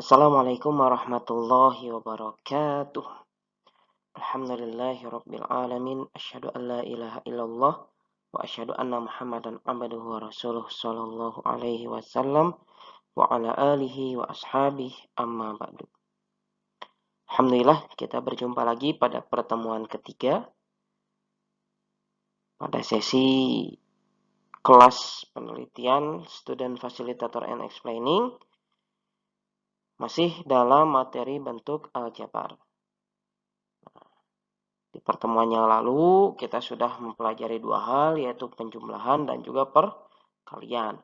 Assalamualaikum warahmatullahi wabarakatuh. Alhamdulillahirabbil alamin. Asyhadu an la ilaha illallah wa asyhadu anna Muhammadan abduhu wa rasuluh sallallahu alaihi wasallam wa ala alihi wa ashabihi amma ba'du. Alhamdulillah kita berjumpa lagi pada pertemuan ketiga pada sesi kelas penelitian Student Facilitator and Explaining masih dalam materi bentuk aljabar. Di pertemuan yang lalu kita sudah mempelajari dua hal, yaitu penjumlahan dan juga perkalian.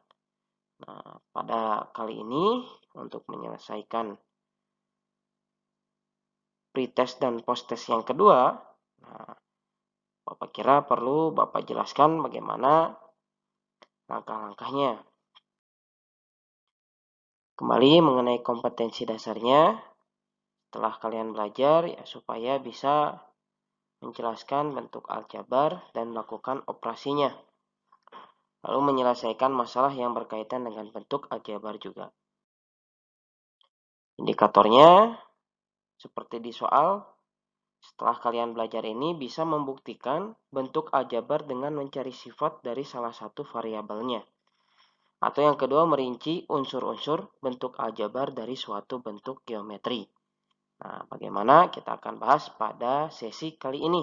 Nah, pada kali ini untuk menyelesaikan pretest dan posttest yang kedua, Bapak kira perlu Bapak jelaskan bagaimana langkah-langkahnya. Kembali mengenai kompetensi dasarnya, setelah kalian belajar ya supaya bisa menjelaskan bentuk aljabar dan melakukan operasinya. Lalu menyelesaikan masalah yang berkaitan dengan bentuk aljabar juga. Indikatornya seperti di soal, setelah kalian belajar ini bisa membuktikan bentuk aljabar dengan mencari sifat dari salah satu variabelnya. Atau yang kedua, merinci unsur-unsur bentuk aljabar dari suatu bentuk geometri. Nah, bagaimana kita akan bahas pada sesi kali ini.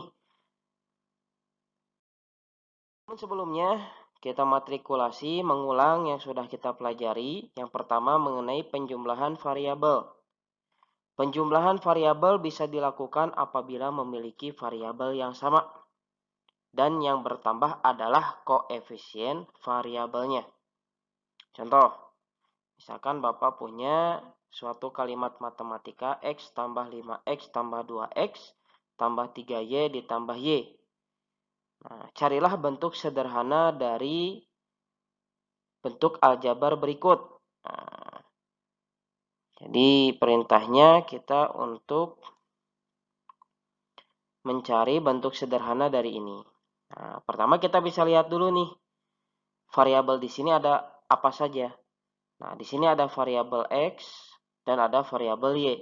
Sebelumnya, kita matrikulasi mengulang yang sudah kita pelajari. Yang pertama mengenai penjumlahan variabel. Penjumlahan variabel bisa dilakukan apabila memiliki variabel yang sama. Dan yang bertambah adalah koefisien variabelnya. Contoh, misalkan Bapak punya suatu kalimat matematika X tambah 5X tambah 2X tambah 3Y ditambah Y. Nah, carilah bentuk sederhana dari bentuk aljabar berikut. Nah, jadi perintahnya kita untuk mencari bentuk sederhana dari ini. Nah, pertama kita bisa lihat dulu nih, variabel di sini ada apa saja. Nah, di sini ada variabel X dan ada variabel Y.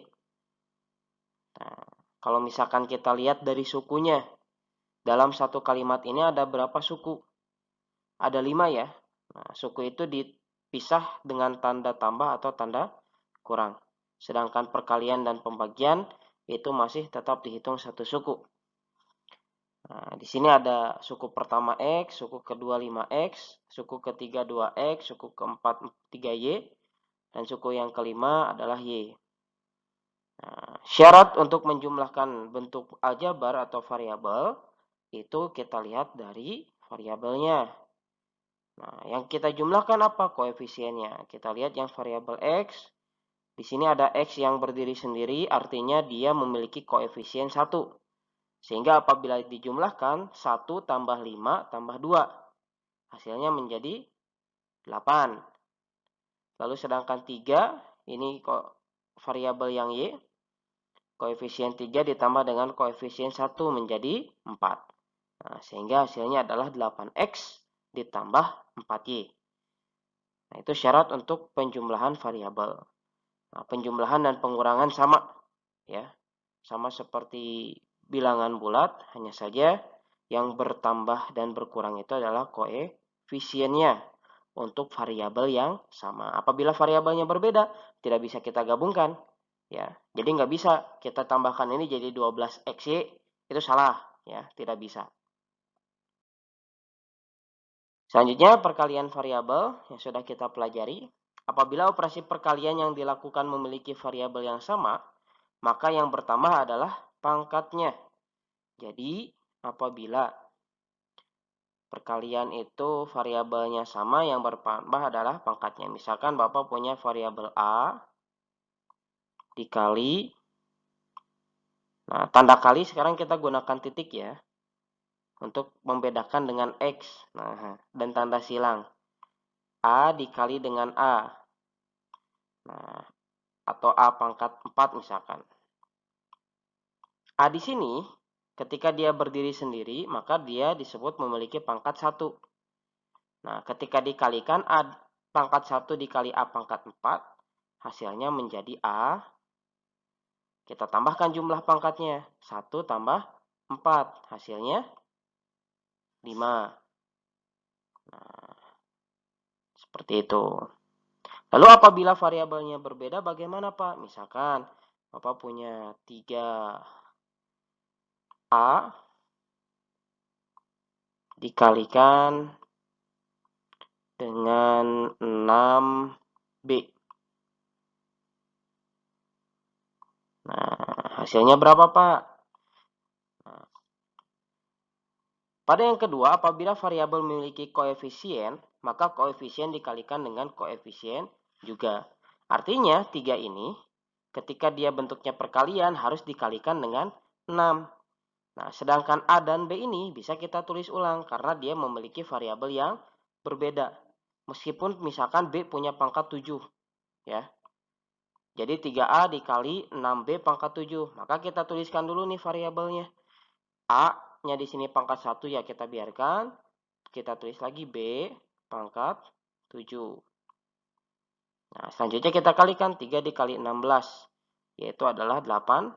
Nah, kalau misalkan kita lihat dari sukunya, dalam satu kalimat ini ada berapa suku? Ada 5 ya. Nah, suku itu dipisah dengan tanda tambah atau tanda kurang. Sedangkan perkalian dan pembagian itu masih tetap dihitung satu suku. Nah, di sini ada suku pertama X, suku kedua 5X, suku ketiga 2X, suku keempat 3Y, dan suku yang kelima adalah Y. Nah, syarat untuk menjumlahkan bentuk aljabar atau variabel itu kita lihat dari variabelnya. Nah, yang kita jumlahkan apa? Koefisiennya. Kita lihat yang variabel X. Di sini ada X yang berdiri sendiri, artinya dia memiliki koefisien 1. Sehingga apabila dijumlahkan 1 tambah 5 tambah 2. Hasilnya menjadi 8. Lalu sedangkan 3, ini variabel yang Y. Koefisien 3 ditambah dengan koefisien 1 menjadi 4. Nah, sehingga hasilnya adalah 8X ditambah 4Y. Nah, itu syarat untuk penjumlahan variabel. Nah, penjumlahan dan pengurangan sama. Ya, sama seperti bilangan bulat, hanya saja yang bertambah dan berkurang itu adalah koefisiennya untuk variabel yang sama. Apabila variabelnya berbeda, tidak bisa kita gabungkan. Ya, jadi nggak bisa kita tambahkan ini jadi 12XY, itu salah. Ya, tidak bisa. Selanjutnya, perkalian variabel yang sudah kita pelajari. Apabila operasi perkalian yang dilakukan memiliki variabel yang sama, maka yang bertambah adalah pangkatnya. Jadi, apabila perkalian itu variabelnya sama, yang bertambah adalah pangkatnya. Misalkan Bapak punya variabel A dikali, nah tanda kali sekarang kita gunakan titik ya, untuk membedakan dengan X. Nah, dan tanda silang. A dikali dengan A. Nah, atau A pangkat 4 misalkan. A di sini, ketika dia berdiri sendiri, maka dia disebut memiliki pangkat 1. Nah, ketika dikalikan A pangkat 1 dikali A pangkat 4, hasilnya menjadi A. Kita tambahkan jumlah pangkatnya. 1 tambah 4, hasilnya 5. Nah, seperti itu. Lalu apabila variabelnya berbeda bagaimana Pak? Misalkan Bapak punya 3A dikalikan dengan 6B. Nah, hasilnya berapa Pak? Nah, pada yang kedua, apabila variabel memiliki koefisien, maka koefisien dikalikan dengan koefisien juga. Artinya 3 ini ketika dia bentuknya perkalian harus dikalikan dengan 6. Nah, sedangkan A dan B ini bisa kita tulis ulang karena dia memiliki variabel yang berbeda. Meskipun misalkan B punya pangkat 7, ya. Jadi 3A dikali 6B pangkat 7. Maka kita tuliskan dulu nih variabelnya. A-nya di sini pangkat 1 ya kita biarkan. Kita tulis lagi B pangkat 7. Nah, selanjutnya kita kalikan 3 dikali 16. Yaitu adalah 18.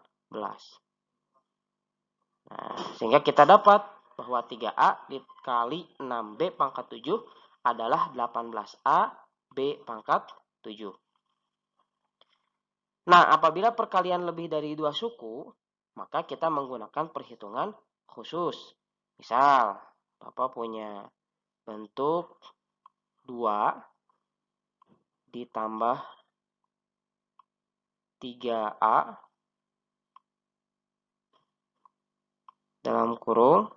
Nah, sehingga kita dapat bahwa 3A dikali 6B pangkat 7 adalah 18A B pangkat 7. Nah, apabila perkalian lebih dari 2 suku, maka kita menggunakan perhitungan khusus. Misal, Bapak punya bentuk 2 ditambah 3A dalam kurung.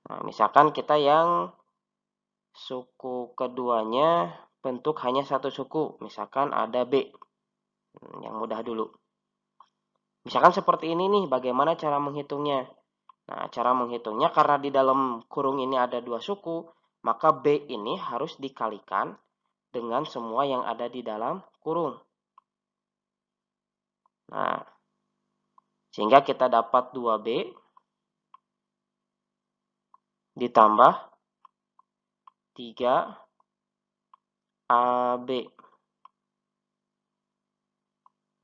Nah, misalkan kita yang suku keduanya bentuk hanya satu suku. Misalkan ada B. Yang mudah dulu. Misalkan seperti ini nih, bagaimana cara menghitungnya? Nah, cara menghitungnya karena di dalam kurung ini ada 2 suku, maka B ini harus dikalikan dengan semua yang ada di dalam kurung. Nah, sehingga kita dapat 2B ditambah 3AB.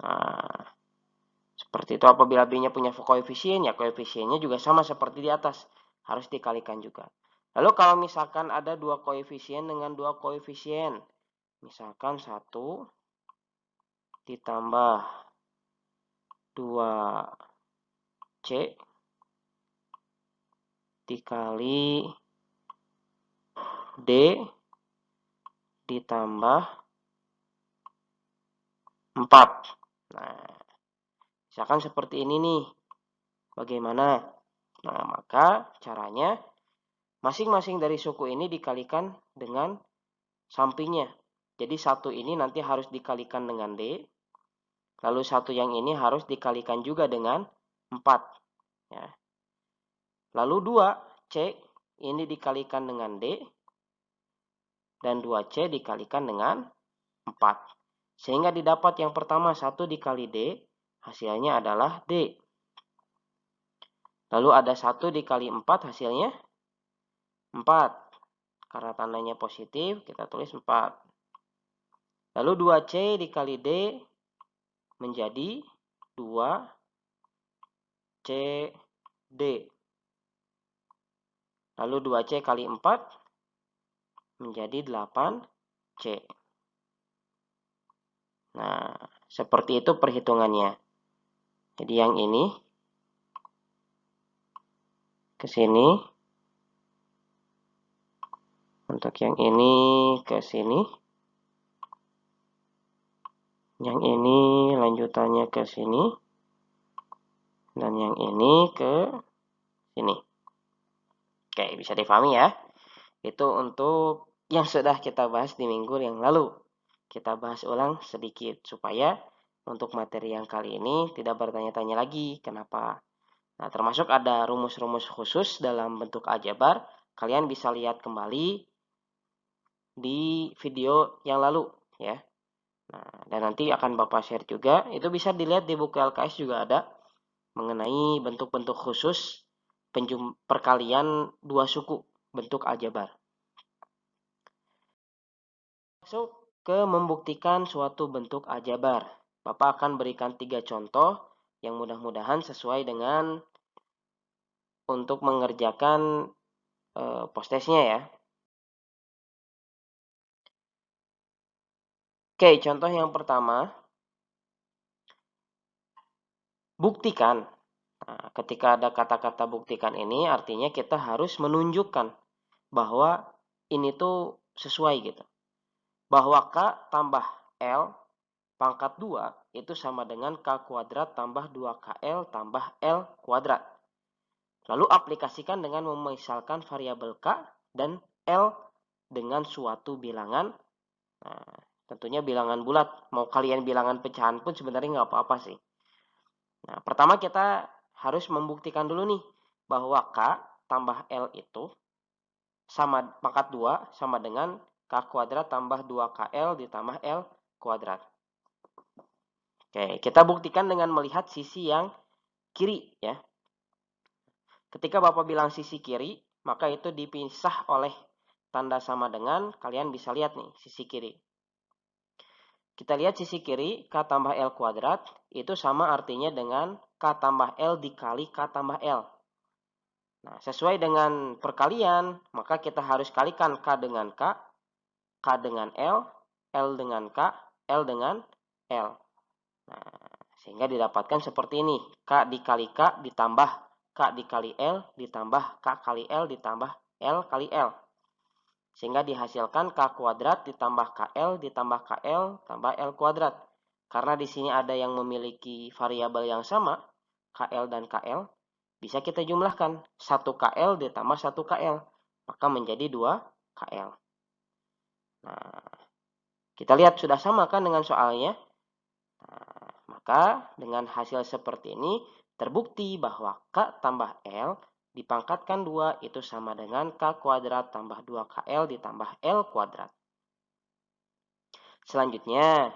Nah, seperti itu apabila B-nya punya koefisien, ya koefisiennya juga sama seperti di atas. Harus dikalikan juga. Lalu kalau misalkan ada 2 koefisien dengan 2 koefisien. Misalkan 1 ditambah 2C dikali D ditambah 4. Nah, misalkan seperti ini nih. Bagaimana? Nah, maka caranya masing-masing dari suku ini dikalikan dengan sampingnya. Jadi 1 ini nanti harus dikalikan dengan D. Lalu 1 yang ini harus dikalikan juga dengan 4. Ya. Lalu 2C ini dikalikan dengan D. Dan 2C dikalikan dengan 4. Sehingga didapat yang pertama 1 dikali D. Hasilnya adalah D. Lalu ada 1 dikali 4 hasilnya 4. Karena tandanya positif, kita tulis 4. Lalu 2C dikali D menjadi 2CD. Lalu 2C kali 4 menjadi 8C. Nah, seperti itu perhitungannya. Jadi yang ini ke sini. Untuk yang ini ke sini. Yang ini lanjutannya ke sini. Dan yang ini ke sini. Oke, bisa dipahami ya. Itu untuk yang sudah kita bahas di minggu yang lalu. Kita bahas ulang sedikit supaya untuk materi yang kali ini tidak bertanya-tanya lagi kenapa. Nah, termasuk ada rumus-rumus khusus dalam bentuk aljabar. Kalian bisa lihat kembali di video yang lalu ya. Nah, dan nanti akan Bapak share juga. Itu bisa dilihat di buku LKS juga ada mengenai bentuk-bentuk khusus perkalian 2 suku bentuk aljabar. So, ke membuktikan suatu bentuk aljabar. Bapak akan berikan 3 contoh yang mudah-mudahan sesuai dengan untuk mengerjakan postesnya ya. Oke, contoh yang pertama, buktikan. Nah, ketika ada kata-kata buktikan ini artinya kita harus menunjukkan bahwa ini tuh sesuai gitu. Bahwa K tambah L pangkat 2 itu sama dengan K kuadrat tambah 2KL tambah L kuadrat. Lalu aplikasikan dengan memisalkan variabel K dan L dengan suatu bilangan. Nah, tentunya bilangan bulat. Mau kalian bilangan pecahan pun sebenarnya nggak apa-apa sih. Nah, pertama kita harus membuktikan dulu nih bahwa K tambah L itu sama pangkat 2 sama dengan K kuadrat tambah 2KL ditambah L kuadrat. Oke, kita buktikan dengan melihat sisi yang kiri ya. Ketika Bapak bilang sisi kiri, maka itu dipisah oleh tanda sama dengan, kalian bisa lihat nih, sisi kiri. Kita lihat sisi kiri, K tambah L kuadrat, itu sama artinya dengan K tambah L dikali K tambah L. Nah, sesuai dengan perkalian, maka kita harus kalikan K dengan K dengan L dengan K, L dengan L. Nah, sehingga didapatkan seperti ini. K dikali K ditambah K dikali L ditambah K kali L ditambah L kali L. Sehingga dihasilkan K kuadrat ditambah KL ditambah KL tambah L kuadrat. Karena di sini ada yang memiliki variabel yang sama, KL dan KL, bisa kita jumlahkan 1 KL ditambah 1 KL. Maka menjadi 2 KL. Nah, kita lihat sudah sama kan dengan soalnya? Nah, maka dengan hasil seperti ini terbukti bahwa K tambah L dipangkatkan 2 itu sama dengan K kuadrat tambah 2KL ditambah L kuadrat. Selanjutnya,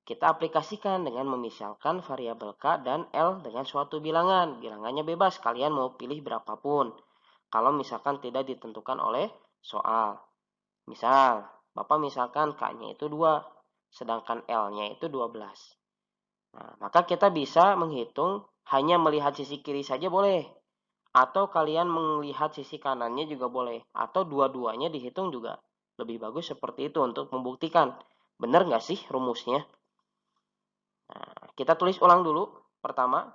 kita aplikasikan dengan memisalkan variabel K dan L dengan suatu bilangan. Bilangannya bebas, kalian mau pilih berapapun. Kalau misalkan tidak ditentukan oleh soal. Misal, Bapak misalkan K-nya itu 2, sedangkan L-nya itu 12. Nah, maka kita bisa menghitung hanya melihat sisi kiri saja boleh. Atau kalian melihat sisi kanannya juga boleh. Atau dua-duanya dihitung juga. Lebih bagus seperti itu untuk membuktikan. Benar nggak sih rumusnya? Nah, kita tulis ulang dulu. Pertama,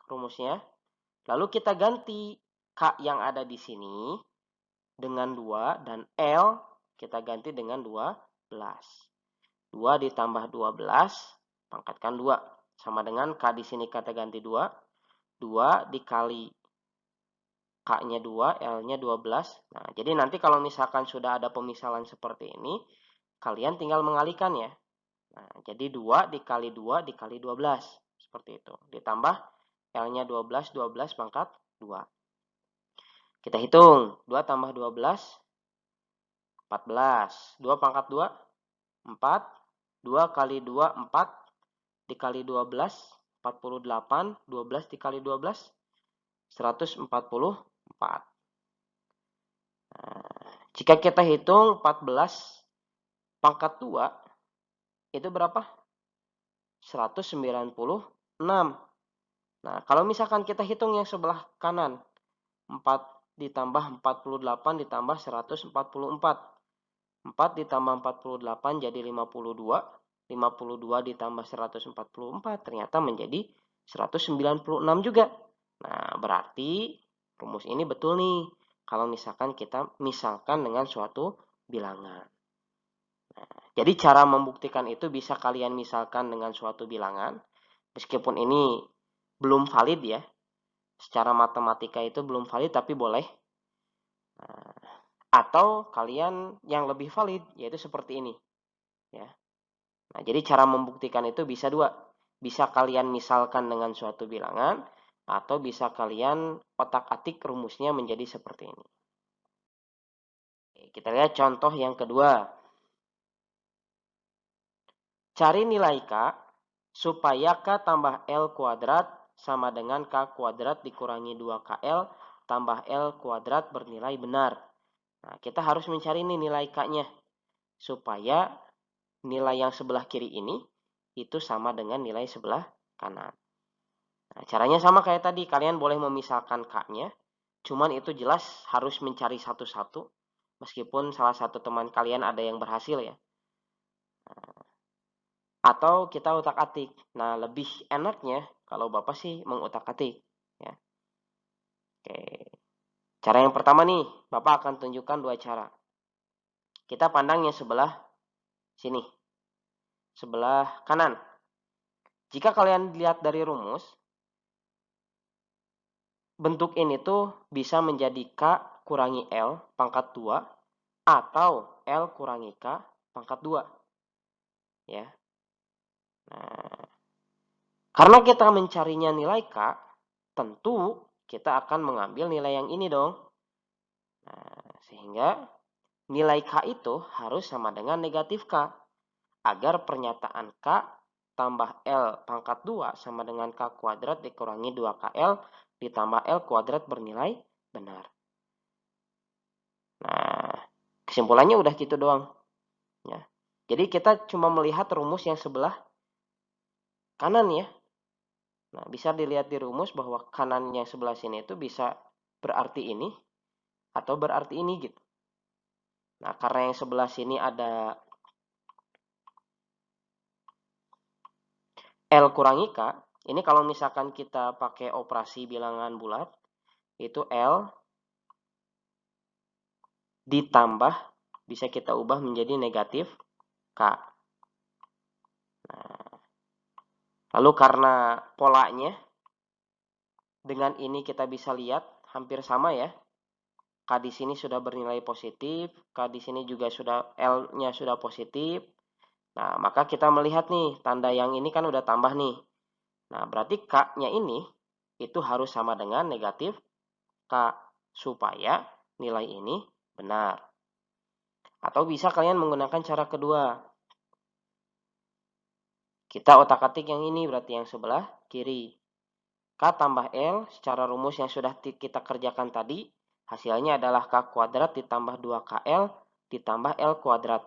rumusnya. Lalu kita ganti K yang ada di sini dengan 2 dan L kita ganti dengan 12. 2 ditambah 12 pangkatkan 2 sama dengan K di sini kita ganti 2. 2 dikali K-nya 2, L-nya 12. Nah, jadi nanti kalau misalkan sudah ada pemisalan seperti ini, kalian tinggal mengalihkan ya. Nah, jadi 2 dikali 2 dikali 12. Seperti itu. Ditambah L-nya 12, 12 pangkat 2. Kita hitung. 2 tambah 12, 14. 2 pangkat 2, 4. 2 kali 2, 4. Dikali 12, 48. 12 dikali 12, 144. Nah, jika kita hitung 14 pangkat 2, itu berapa? 196. Nah, kalau misalkan kita hitung yang sebelah kanan, 4 ditambah 48 ditambah 144. 4 ditambah 48 jadi 52. 52 ditambah 144 ternyata menjadi 196 juga. Nah, berarti rumus ini betul nih. Kalau misalkan kita misalkan dengan suatu bilangan. Nah, jadi cara membuktikan itu bisa kalian misalkan dengan suatu bilangan. Meskipun ini belum valid ya. Secara matematika itu belum valid tapi boleh. Nah, atau kalian yang lebih valid yaitu seperti ini. Ya. Nah, jadi cara membuktikan itu bisa dua. Bisa kalian misalkan dengan suatu bilangan atau bisa kalian otak-atik rumusnya menjadi seperti ini. Kita lihat contoh yang kedua. Cari nilai K supaya K tambah L kuadrat sama dengan K kuadrat dikurangi 2KL tambah L kuadrat bernilai benar. Nah, kita harus mencari nih nilai K-nya. Supaya nilai yang sebelah kiri ini itu sama dengan nilai sebelah kanan. Nah, caranya sama kayak tadi, kalian boleh memisahkan K-nya, cuman itu jelas harus mencari satu-satu, meskipun salah satu teman kalian ada yang berhasil ya. Atau kita utak-atik. Nah, lebih enaknya kalau Bapak sih mengutak-atik. Ya. Oke. Cara yang pertama nih, Bapak akan tunjukkan dua cara. Kita pandang yang sebelah sini, sebelah kanan. Jika kalian lihat dari rumus, bentuk ini tuh bisa menjadi K kurangi L pangkat 2 atau L kurangi K pangkat 2. Ya. Nah, karena kita mencarinya nilai K, tentu kita akan mengambil nilai yang ini dong. Nah, sehingga nilai K itu harus sama dengan negatif K. Agar pernyataan K tambah L pangkat 2 sama dengan K kuadrat dikurangi 2KL ditambah L kuadrat bernilai benar. Nah, kesimpulannya udah gitu doang. Ya. Jadi kita cuma melihat rumus yang sebelah kanan ya. Nah, bisa dilihat di rumus bahwa kanan yang sebelah sini itu bisa berarti ini atau berarti ini gitu. Nah, karena yang sebelah sini ada L kurangi K, ini kalau misalkan kita pakai operasi bilangan bulat, itu L ditambah, bisa kita ubah menjadi negatif K. Nah, lalu karena polanya, dengan ini kita bisa lihat hampir sama ya. K di sini sudah bernilai positif, K di sini juga sudah L-nya sudah positif. Nah, maka kita melihat nih, tanda yang ini kan udah tambah nih. Nah, berarti K-nya ini itu harus sama dengan negatif K, supaya nilai ini benar. Atau bisa kalian menggunakan cara kedua. Kita otak-atik yang ini, berarti yang sebelah kiri. K tambah L, secara rumus yang sudah kita kerjakan tadi, hasilnya adalah K kuadrat ditambah 2KL ditambah L kuadrat.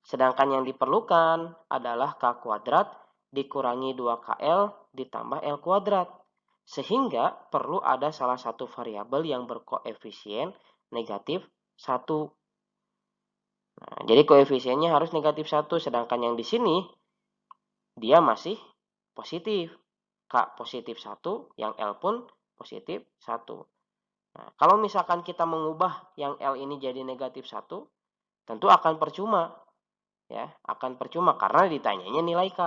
Sedangkan yang diperlukan adalah K kuadrat dikurangi 2KL ditambah L kuadrat. Sehingga perlu ada salah satu variabel yang berkoefisien negatif 1. Nah, jadi koefisiennya harus negatif 1, sedangkan yang di sini dia masih positif. K positif 1, yang L pun positif 1. Nah, kalau misalkan kita mengubah yang L ini jadi negatif 1, tentu akan percuma. Ya, akan percuma karena ditanyanya nilai K.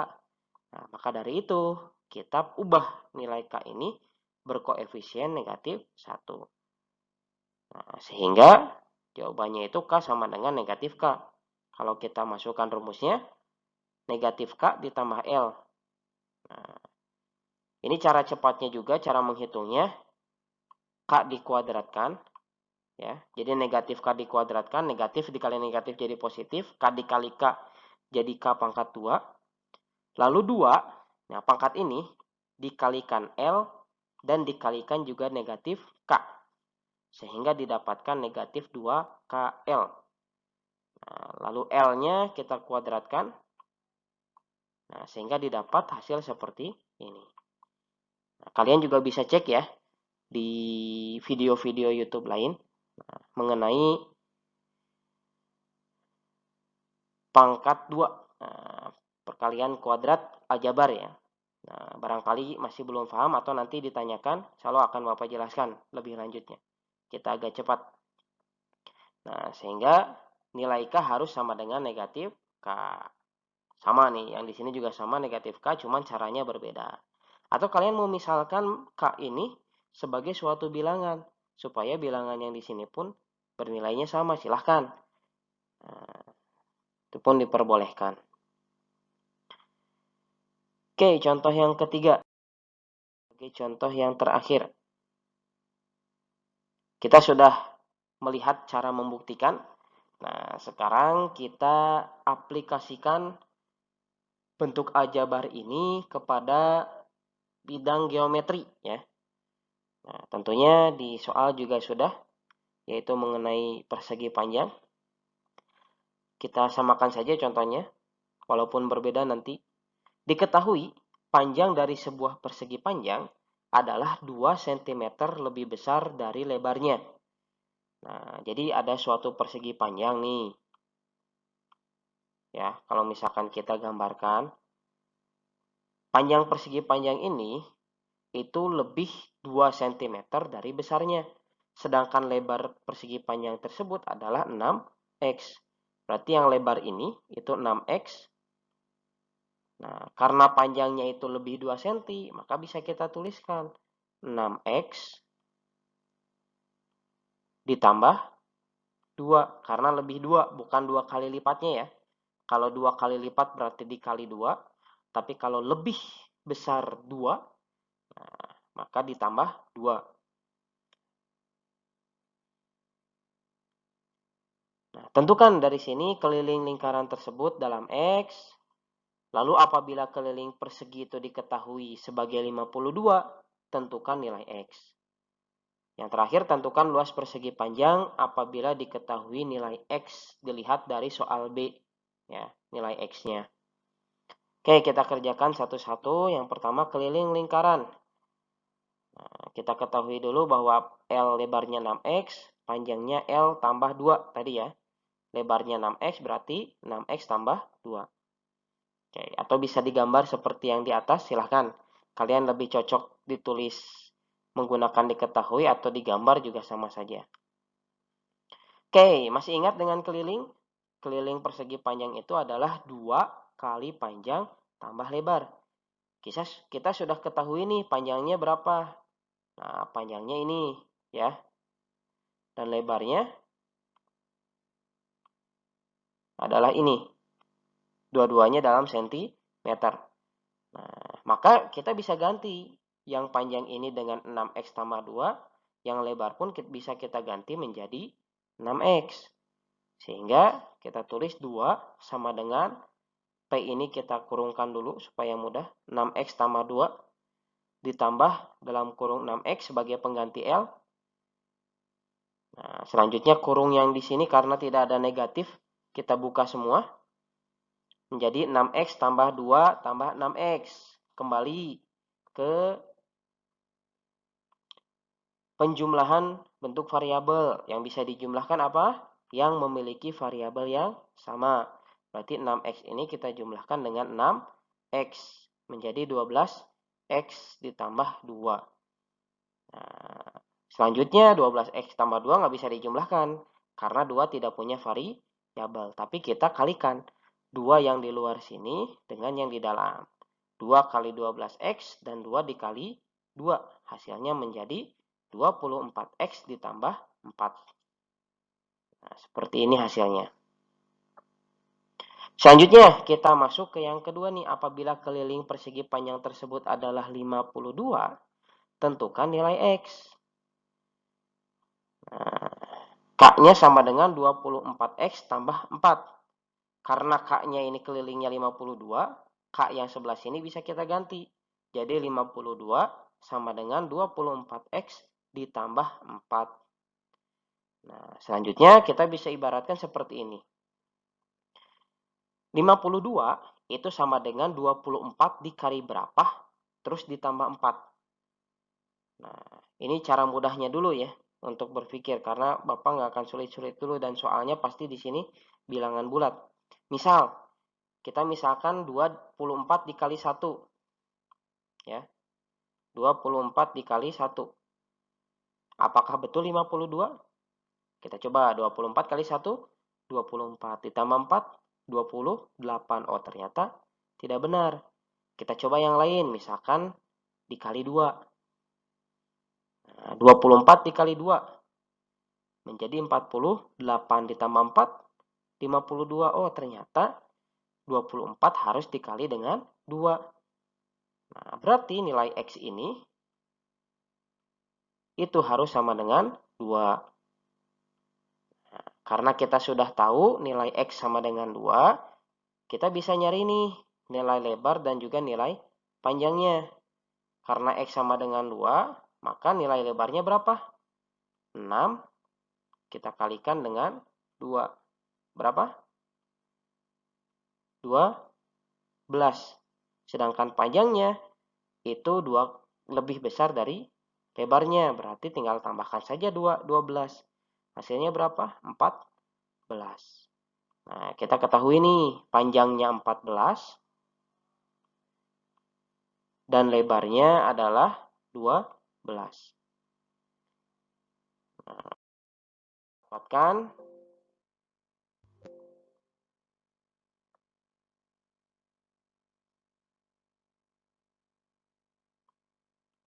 Nah, maka dari itu, kita ubah nilai K ini berkoefisien negatif 1. Nah, sehingga jawabannya itu K sama dengan negatif K. Kalau kita masukkan rumusnya, negatif K ditambah L. Nah, ini cara cepatnya juga, cara menghitungnya. K dikuadratkan. Ya, jadi negatif K dikuadratkan, negatif dikali negatif jadi positif. K dikali K jadi K pangkat 2. Lalu 2, nah pangkat ini dikalikan L dan dikalikan juga negatif K. Sehingga didapatkan negatif 2KL. Nah, lalu L-nya kita kuadratkan. Nah, sehingga didapat hasil seperti ini. Nah, kalian juga bisa cek ya di video-video YouTube lain mengenai pangkat 2, perkalian kuadrat aljabar ya. Nah, barangkali masih belum paham atau nanti ditanyakan, selalu akan Bapak jelaskan lebih lanjutnya. Kita agak cepat. Nah, sehingga nilai K harus sama dengan negatif K. Sama nih, yang di sini juga sama negatif K, cuman caranya berbeda. Atau kalian mau misalkan K ini sebagai suatu bilangan, supaya bilangan yang di sini pun bernilainya sama, silahkan. Nah, itu pun diperbolehkan. Oke, contoh yang ketiga. Oke, contoh yang terakhir. Kita sudah melihat cara membuktikan. Nah, sekarang kita aplikasikan bentuk aljabar ini kepada bidang geometri ya. Nah, tentunya di soal juga sudah, yaitu mengenai persegi panjang. Kita samakan saja contohnya, walaupun berbeda nanti. Diketahui, panjang dari sebuah persegi panjang adalah 2 cm lebih besar dari lebarnya. Nah, jadi ada suatu persegi panjang nih. Ya, kalau misalkan kita gambarkan, panjang persegi panjang ini itu lebih 2 cm dari besarnya. Sedangkan lebar persegi panjang tersebut adalah 6x. Berarti yang lebar ini itu 6x. Nah, karena panjangnya itu lebih 2 cm, maka bisa kita tuliskan 6x ditambah 2. Karena lebih 2, bukan 2 kali lipatnya ya. Kalau 2 kali lipat berarti dikali 2. Tapi kalau lebih besar 2, nah, maka ditambah 2. Nah, tentukan dari sini keliling lingkaran tersebut dalam X. Lalu apabila keliling persegi itu diketahui sebagai 52, tentukan nilai X. Yang terakhir, tentukan luas persegi panjang apabila diketahui nilai X dilihat dari soal B. Ya, nilai X-nya. Oke, kita kerjakan satu-satu. Yang pertama, keliling lingkaran. Nah, kita ketahui dulu bahwa L lebarnya 6X, panjangnya L tambah 2 tadi ya. Lebarnya 6X berarti 6X tambah 2. Oke, atau bisa digambar seperti yang di atas, silahkan. Kalian lebih cocok ditulis menggunakan diketahui atau digambar juga sama saja. Oke, masih ingat dengan keliling? Keliling persegi panjang itu adalah 2 kali panjang tambah lebar. Kita sudah ketahui nih panjangnya berapa. Nah, panjangnya ini ya. Dan lebarnya adalah ini. Dua-duanya dalam sentimeter. Nah, maka kita bisa ganti yang panjang ini dengan 6x tambah 2, yang lebar pun bisa kita ganti menjadi 6x. Sehingga kita tulis 2 sama dengan P ini kita kurungkan dulu supaya mudah. 6x tambah 2 ditambah dalam kurung 6x sebagai pengganti L. Nah, selanjutnya kurung yang di sini karena tidak ada negatif, kita buka semua. Menjadi 6x tambah 2 tambah 6x. Kembali ke penjumlahan bentuk variabel. Yang bisa dijumlahkan apa? Yang memiliki variabel yang sama. Berarti 6x ini kita jumlahkan dengan 6x. Menjadi 12x ditambah 2. Nah, selanjutnya 12x tambah 2 nggak bisa dijumlahkan. Karena 2 tidak punya variabel. Tapi kita kalikan 2 yang di luar sini dengan yang di dalam. 2 kali 12x dan 2 dikali 2. Hasilnya menjadi 24x ditambah 4. Nah, seperti ini hasilnya. Selanjutnya kita masuk ke yang kedua nih. Apabila keliling persegi panjang tersebut adalah 52, tentukan nilai X. Nah, K-nya sama dengan 24x tambah 4. Karena K-nya ini kelilingnya 52, K yang sebelah sini bisa kita ganti. Jadi 52 sama dengan 24x ditambah 4. Nah, selanjutnya kita bisa ibaratkan seperti ini. 52 itu sama dengan 24 dikali berapa, terus ditambah 4. Nah, ini cara mudahnya dulu ya untuk berpikir, karena Bapak nggak akan sulit-sulit dulu dan soalnya pasti di sini bilangan bulat. Misal, kita misalkan 24 dikali 1. Ya. 24 dikali 1. Apakah betul 52? Kita coba 24 kali 1, 24. Ditambah 4, 28. Oh, ternyata tidak benar. Kita coba yang lain, misalkan dikali 2. Nah, 24 dikali 2 menjadi 48 ditambah 4, 52. Oh, ternyata 24 harus dikali dengan 2. Nah, berarti nilai X ini itu harus sama dengan 2. Nah, karena kita sudah tahu nilai X sama dengan 2, kita bisa nyari nih nilai lebar dan juga nilai panjangnya. Karena X sama dengan 2, maka nilai lebarnya berapa? 6. Kita kalikan dengan 2. Berapa? 12. Sedangkan panjangnya itu lebih besar dari lebarnya. Berarti tinggal tambahkan saja 12. Hasilnya berapa? 14. Nah, kita ketahui nih, panjangnya 14 dan lebarnya adalah 12. Nah, dapatkan